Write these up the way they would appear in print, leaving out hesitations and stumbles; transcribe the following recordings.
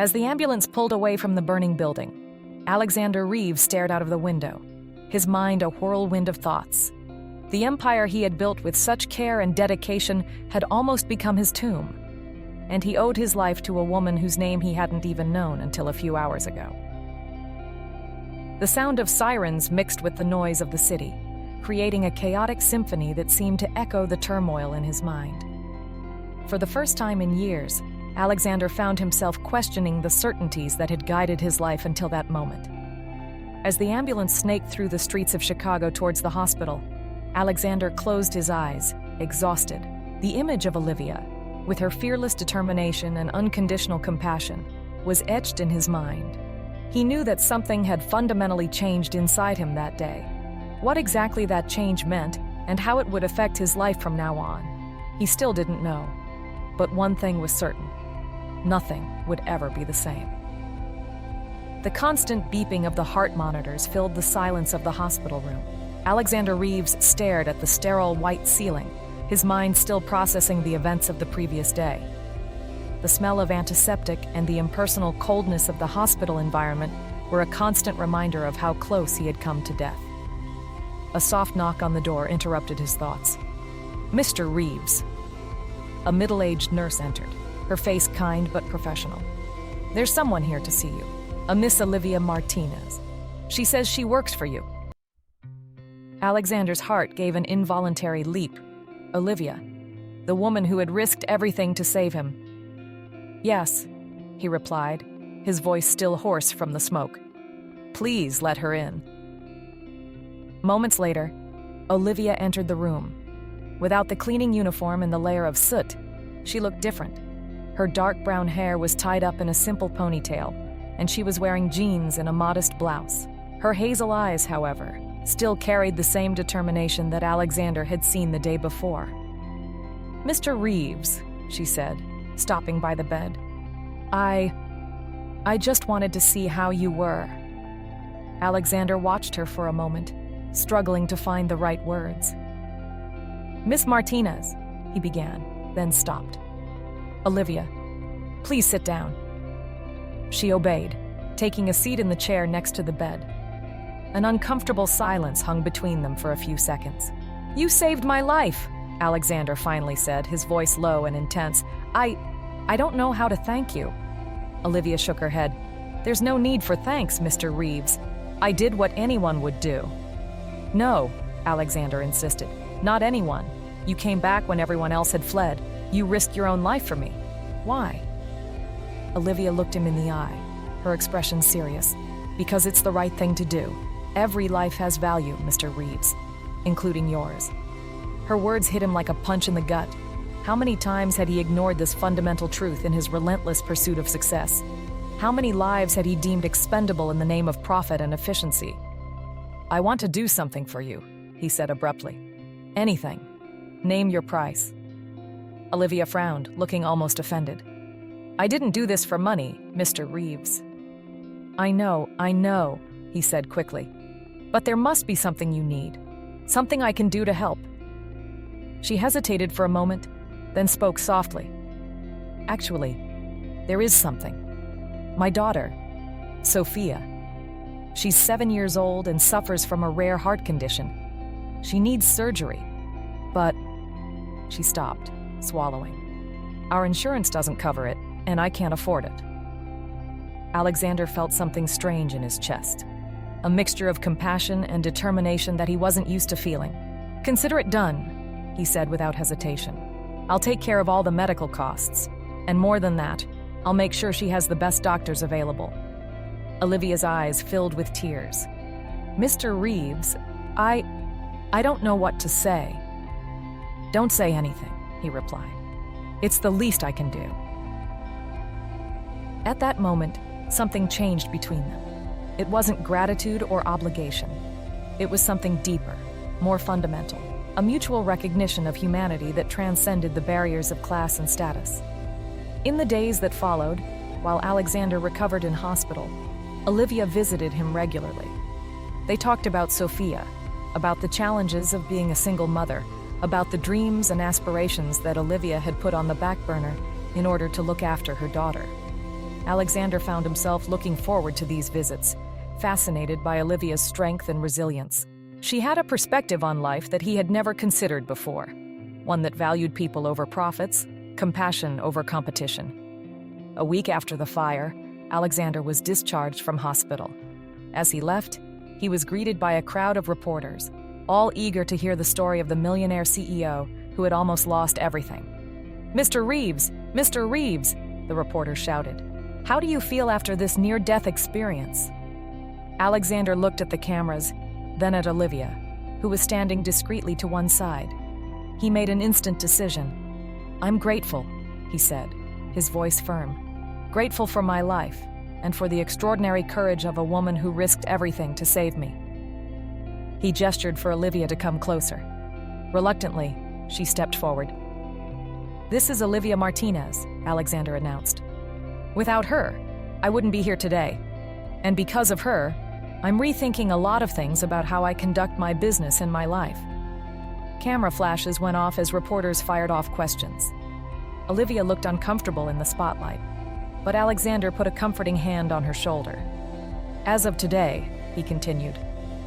As the ambulance pulled away from the burning building, Alexander Reeves stared out of the window, his mind a whirlwind of thoughts. The empire he had built with such care and dedication had almost become his tomb, and he owed his life to a woman whose name he hadn't even known until a few hours ago. The sound of sirens mixed with the noise of the city, creating a chaotic symphony that seemed to echo the turmoil in his mind. For the first time in years, Alexander found himself questioning the certainties that had guided his life until that moment. As the ambulance snaked through the streets of Chicago towards the hospital, Alexander closed his eyes, exhausted. The image of Olivia, with her fearless determination and unconditional compassion, was etched in his mind. He knew that something had fundamentally changed inside him that day. What exactly that change meant and how it would affect his life from now on, he still didn't know. But one thing was certain: nothing would ever be the same. The constant beeping of the heart monitors filled the silence of the hospital room. Alexander Reeves stared at the sterile white ceiling, his mind still processing the events of the previous day. The smell of antiseptic and the impersonal coldness of the hospital environment were a constant reminder of how close he had come to death. A soft knock on the door interrupted his thoughts. "Mr. Reeves." A middle-aged nurse entered, her face kind but professional. "There's someone here to see you, a Miss Olivia Martinez. She says she works for you." Alexander's heart gave an involuntary leap. Olivia, the woman who had risked everything to save him. "Yes," he replied, his voice still hoarse from the smoke. "Please let her in." Moments later, Olivia entered the room. Without the cleaning uniform and the layer of soot, she looked different. Her dark brown hair was tied up in a simple ponytail, and she was wearing jeans and a modest blouse. Her hazel eyes, however, still carried the same determination that Alexander had seen the day before. "Mr. Reeves," she said, stopping by the bed. I just wanted to see how you were." Alexander watched her for a moment, struggling to find the right words. "Miss Martinez," he began, then stopped. "Olivia, please sit down." She obeyed, taking a seat in the chair next to the bed. An uncomfortable silence hung between them for a few seconds. "You saved my life," Alexander finally said, his voice low and intense. I don't know how to thank you." Olivia shook her head. "There's no need for thanks, Mr. Reeves. I did what anyone would do." "No," Alexander insisted. "Not anyone. You came back when everyone else had fled. You risked your own life for me. Why?" Olivia looked him in the eye, her expression serious. "Because it's the right thing to do. Every life has value, Mr. Reeves, including yours." Her words hit him like a punch in the gut. How many times had he ignored this fundamental truth in his relentless pursuit of success? How many lives had he deemed expendable in the name of profit and efficiency? "I want to do something for you," he said abruptly. "Anything. Name your price." Olivia frowned, looking almost offended. "I didn't do this for money, Mr. Reeves." I know, he said quickly. "But there must be something you need. Something I can do to help." She hesitated for a moment, then spoke softly. "Actually, there is something. My daughter, Sophia. She's 7 years old and suffers from a rare heart condition. She needs surgery, but..." She stopped, swallowing. "Our insurance doesn't cover it, and I can't afford it." Alexander felt something strange in his chest, a mixture of compassion and determination that he wasn't used to feeling. "Consider it done," he said without hesitation. "I'll take care of all the medical costs, and more than that, I'll make sure she has the best doctors available." Olivia's eyes filled with tears. "Mr. Reeves, I don't know what to say." "Don't say anything," he replied. "It's the least I can do." At that moment, something changed between them. It wasn't gratitude or obligation. It was something deeper, more fundamental, a mutual recognition of humanity that transcended the barriers of class and status. In the days that followed, while Alexander recovered in hospital, Olivia visited him regularly. They talked about Sophia, about the challenges of being a single mother, about the dreams and aspirations that Olivia had put on the back burner in order to look after her daughter. Alexander found himself looking forward to these visits, fascinated by Olivia's strength and resilience. She had a perspective on life that he had never considered before, one that valued people over profits, compassion over competition. A week after the fire, Alexander was discharged from hospital. As he left, he was greeted by a crowd of reporters, all eager to hear the story of the millionaire CEO who had almost lost everything. "Mr. Reeves! Mr. Reeves!" the reporters shouted. "How do you feel after this near-death experience?" Alexander looked at the cameras, then at Olivia, who was standing discreetly to one side. He made an instant decision. "I'm grateful," he said, his voice firm. "Grateful for my life, and for the extraordinary courage of a woman who risked everything to save me." He gestured for Olivia to come closer. Reluctantly, she stepped forward. "This is Olivia Martinez," Alexander announced. "Without her, I wouldn't be here today. And because of her, I'm rethinking a lot of things about how I conduct my business and my life." Camera flashes went off as reporters fired off questions. Olivia looked uncomfortable in the spotlight, but Alexander put a comforting hand on her shoulder. "As of today," he continued,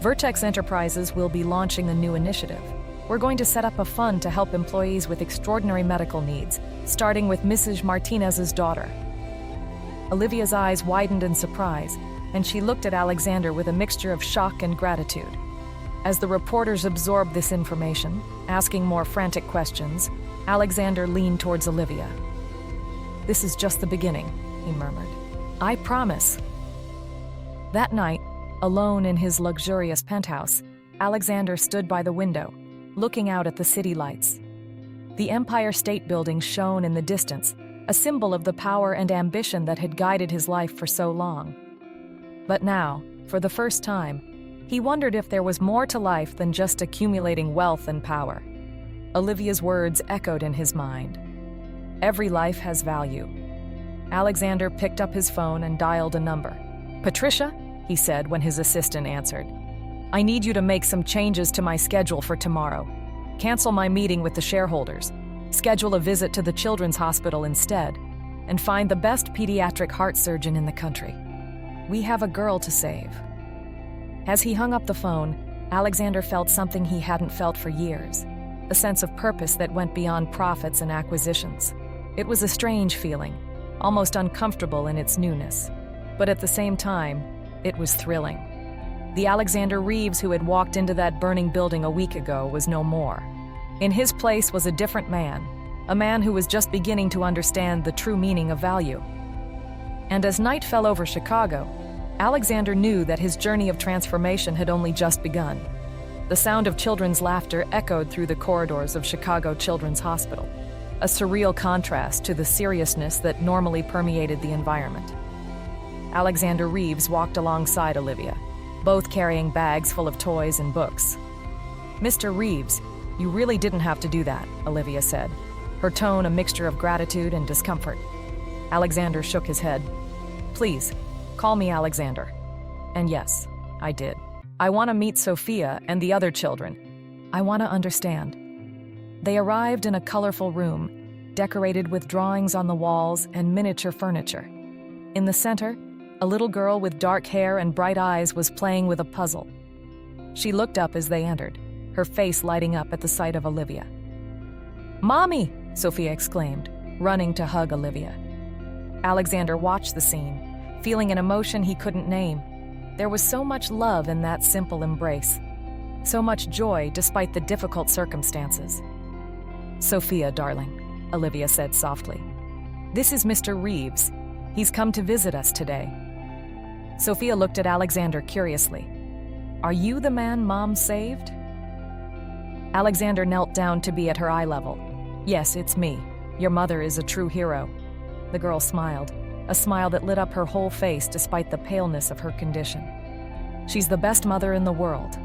"Vertex Enterprises will be launching a new initiative. We're going to set up a fund to help employees with extraordinary medical needs, starting with Mrs. Martinez's daughter." Olivia's eyes widened in surprise, and she looked at Alexander with a mixture of shock and gratitude. As the reporters absorbed this information, asking more frantic questions, Alexander leaned towards Olivia. "This is just the beginning," he murmured. "I promise." That night, alone in his luxurious penthouse, Alexander stood by the window, looking out at the city lights. The Empire State Building shone in the distance, a symbol of the power and ambition that had guided his life for so long. But now, for the first time, he wondered if there was more to life than just accumulating wealth and power. Olivia's words echoed in his mind. Every life has value. Alexander picked up his phone and dialed a number. "Patricia?" he said when his assistant answered. "I need you to make some changes to my schedule for tomorrow. Cancel my meeting with the shareholders. Schedule a visit to the Children's Hospital instead, and find the best pediatric heart surgeon in the country. We have a girl to save." As he hung up the phone, Alexander felt something he hadn't felt for years, a sense of purpose that went beyond profits and acquisitions. It was a strange feeling, almost uncomfortable in its newness, but at the same time, it was thrilling. The Alexander Reeves who had walked into that burning building a week ago was no more. In his place was a different man, a man who was just beginning to understand the true meaning of value. And as night fell over Chicago, Alexander knew that his journey of transformation had only just begun. The sound of children's laughter echoed through the corridors of Chicago Children's Hospital, a surreal contrast to the seriousness that normally permeated the environment. Alexander Reeves walked alongside Olivia, both carrying bags full of toys and books. "Mr. Reeves, you really didn't have to do that," Olivia said, her tone a mixture of gratitude and discomfort. Alexander shook his head. "Please, call me Alexander." And yes, I did. I want to meet Sophia and the other children. I want to understand. They arrived in a colorful room, decorated with drawings on the walls and miniature furniture. In the center, a little girl with dark hair and bright eyes was playing with a puzzle. She looked up as they entered, her face lighting up at the sight of Olivia. "Mommy!" Sophia exclaimed, running to hug Olivia. Alexander watched the scene, feeling an emotion he couldn't name. There was so much love in that simple embrace, so much joy despite the difficult circumstances. "Sophia, darling," Olivia said softly. "This is Mr. Reeves. He's come to visit us today." Sophia looked at Alexander curiously. "Are you the man Mom saved?" Alexander knelt down to be at her eye level. "Yes, it's me. Your mother is a true hero." The girl smiled, a smile that lit up her whole face despite the paleness of her condition. "She's the best mother in the world."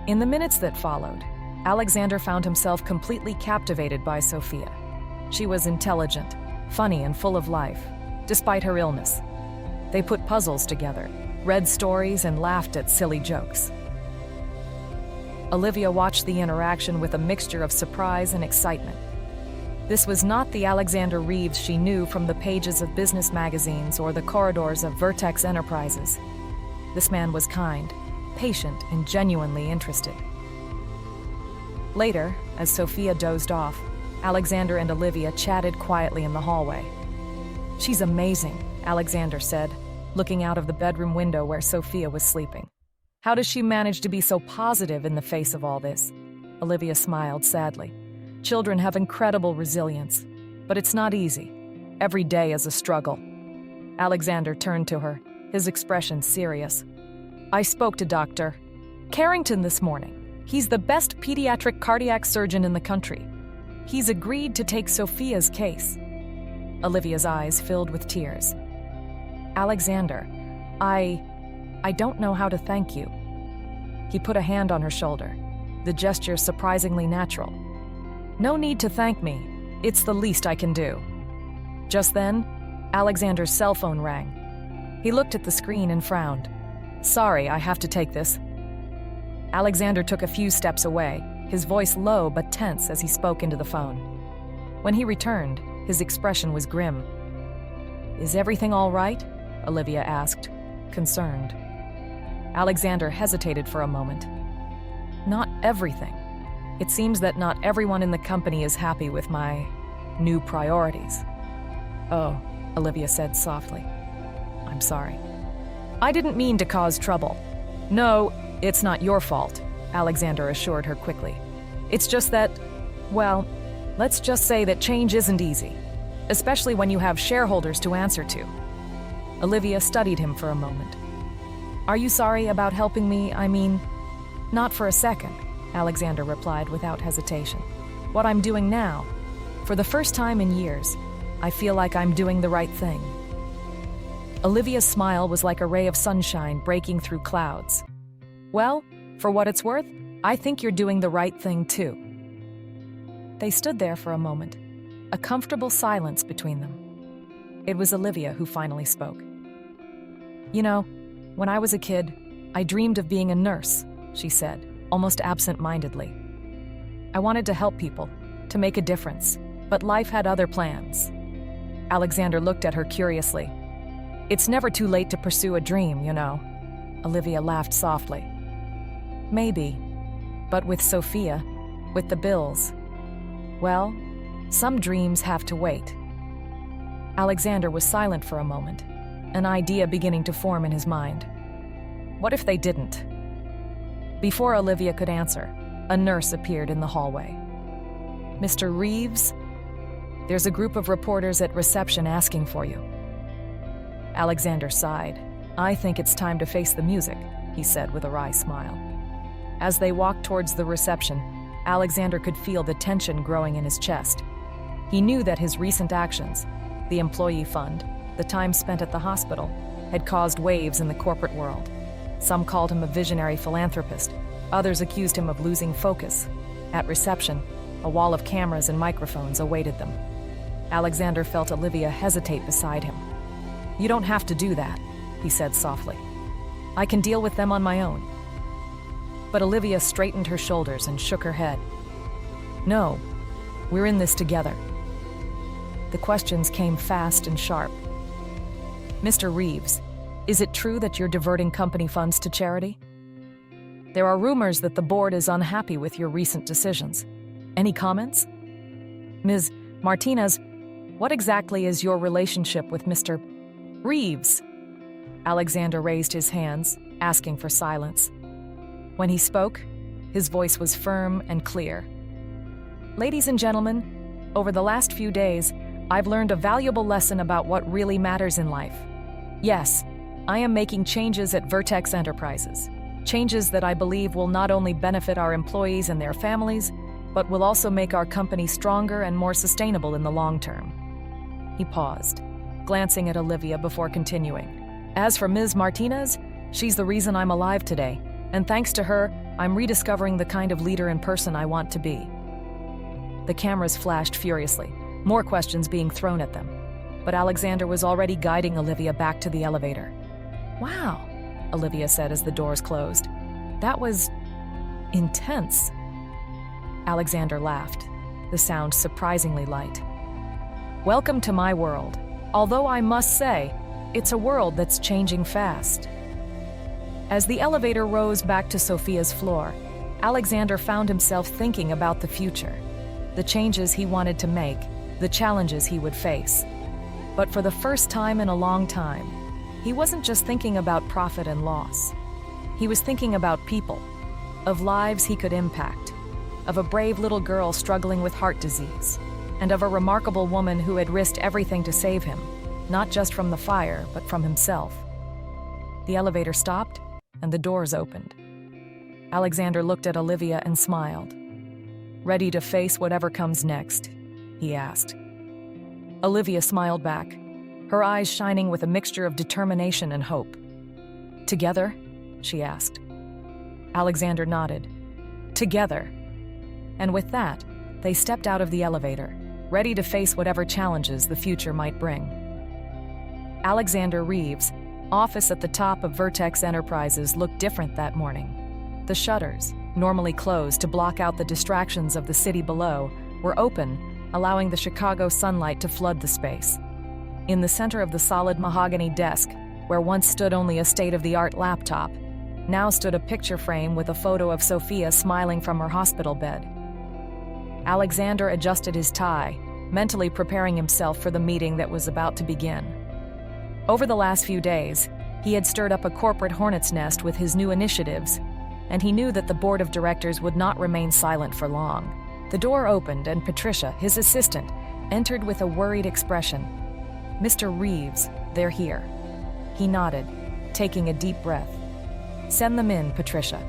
In the minutes that followed, Alexander found himself completely captivated by Sophia. She was intelligent, funny, and full of life, despite her illness. They put puzzles together, read stories, and laughed at silly jokes. Olivia watched the interaction with a mixture of surprise and excitement. This was not the Alexander Reeves she knew from the pages of business magazines or the corridors of Vertex Enterprises. This man was kind, patient, and genuinely interested. Later, as Sophia dozed off, Alexander and Olivia chatted quietly in the hallway. "She's amazing," Alexander said, looking out of the bedroom window where Sophia was sleeping. "How does she manage to be so positive in the face of all this?" Olivia smiled sadly. "Children have incredible resilience, but it's not easy. Every day is a struggle." Alexander turned to her, his expression serious. "I spoke to Dr. Carrington this morning. He's the best pediatric cardiac surgeon in the country. He's agreed to take Sophia's case." Olivia's eyes filled with tears. "Alexander, I don't know how to thank you." He put a hand on her shoulder, the gesture surprisingly natural. "No need to thank me. It's the least I can do." Just then, Alexander's cell phone rang. He looked at the screen and frowned. "Sorry, I have to take this." Alexander took a few steps away, his voice low but tense as he spoke into the phone. When he returned, his expression was grim. "Is everything all right?" Olivia asked, concerned. Alexander hesitated for a moment. "Not everything. It seems that not everyone in the company is happy with my new priorities." "Oh," Olivia said softly. "I'm sorry. I didn't mean to cause trouble." "No, it's not your fault," Alexander assured her quickly. "It's just that, well, let's just say that change isn't easy, especially when you have shareholders to answer to." Olivia studied him for a moment. "Are you sorry about helping me? I mean, not for a second," Alexander replied without hesitation. "What I'm doing now, for the first time in years, I feel like I'm doing the right thing." Olivia's smile was like a ray of sunshine breaking through clouds. "Well, for what it's worth, I think you're doing the right thing too." They stood there for a moment, a comfortable silence between them. It was Olivia who finally spoke. "You know, when I was a kid, I dreamed of being a nurse," she said, almost absent-mindedly. "I wanted to help people, to make a difference, but life had other plans." Alexander looked at her curiously. "It's never too late to pursue a dream, you know." Olivia laughed softly. "Maybe, but with Sophia, with the bills, well, some dreams have to wait." Alexander was silent for a moment, an idea beginning to form in his mind. What if they didn't? Before Olivia could answer, a nurse appeared in the hallway. "Mr. Reeves, there's a group of reporters at reception asking for you." Alexander sighed. "I think it's time to face the music," he said with a wry smile. As they walked towards the reception, Alexander could feel the tension growing in his chest. He knew that his recent actions, the employee fund, the time spent at the hospital, had caused waves in the corporate world. Some called him a visionary philanthropist. Others accused him of losing focus. At reception, a wall of cameras and microphones awaited them. Alexander felt Olivia hesitate beside him. "You don't have to do that," he said softly. "I can deal with them on my own." But Olivia straightened her shoulders and shook her head. "No, we're in this together." The questions came fast and sharp. "Mr. Reeves, is it true that you're diverting company funds to charity? There are rumors that the board is unhappy with your recent decisions. Any comments? Ms. Martinez, what exactly is your relationship with Mr. Reeves?" Alexander raised his hands, asking for silence. When he spoke, his voice was firm and clear. "Ladies and gentlemen, over the last few days, I've learned a valuable lesson about what really matters in life. Yes, I am making changes at Vertex Enterprises. Changes that I believe will not only benefit our employees and their families, but will also make our company stronger and more sustainable in the long term." He paused, glancing at Olivia before continuing. "As for Ms. Martinez, she's the reason I'm alive today, and thanks to her, I'm rediscovering the kind of leader and person I want to be." The cameras flashed furiously, more questions being thrown at them. But Alexander was already guiding Olivia back to the elevator. "Wow," Olivia said as the doors closed. "That was intense." Alexander laughed. the sound surprisingly light. "Welcome to my world, although I must say, it's a world that's changing fast." As the elevator rose back to Sophia's floor, Alexander found himself thinking about the future, the changes he wanted to make, the challenges he would face. But for the first time in a long time, he wasn't just thinking about profit and loss. He was thinking about people, of lives he could impact, of a brave little girl struggling with heart disease, and of a remarkable woman who had risked everything to save him, not just from the fire, but from himself. The elevator stopped, and the doors opened. Alexander looked at Olivia and smiled. "Ready to face whatever comes next?" he asked. Olivia smiled back, her eyes shining with a mixture of determination and hope. "Together?" she asked. Alexander nodded. "Together." And with that, they stepped out of the elevator, ready to face whatever challenges the future might bring. Alexander Reeves' office at the top of Vertex Enterprises looked different that morning. The shutters, normally closed to block out the distractions of the city below, were open, allowing the Chicago sunlight to flood the space. In the center of the solid mahogany desk, where once stood only a state-of-the-art laptop, now stood a picture frame with a photo of Sophia smiling from her hospital bed. Alexander adjusted his tie, mentally preparing himself for the meeting that was about to begin. Over the last few days, he had stirred up a corporate hornet's nest with his new initiatives, and he knew that the board of directors would not remain silent for long. The door opened and Patricia, his assistant, entered with a worried expression. "Mr. Reeves, they're here." He nodded, taking a deep breath. "Send them in, Patricia,"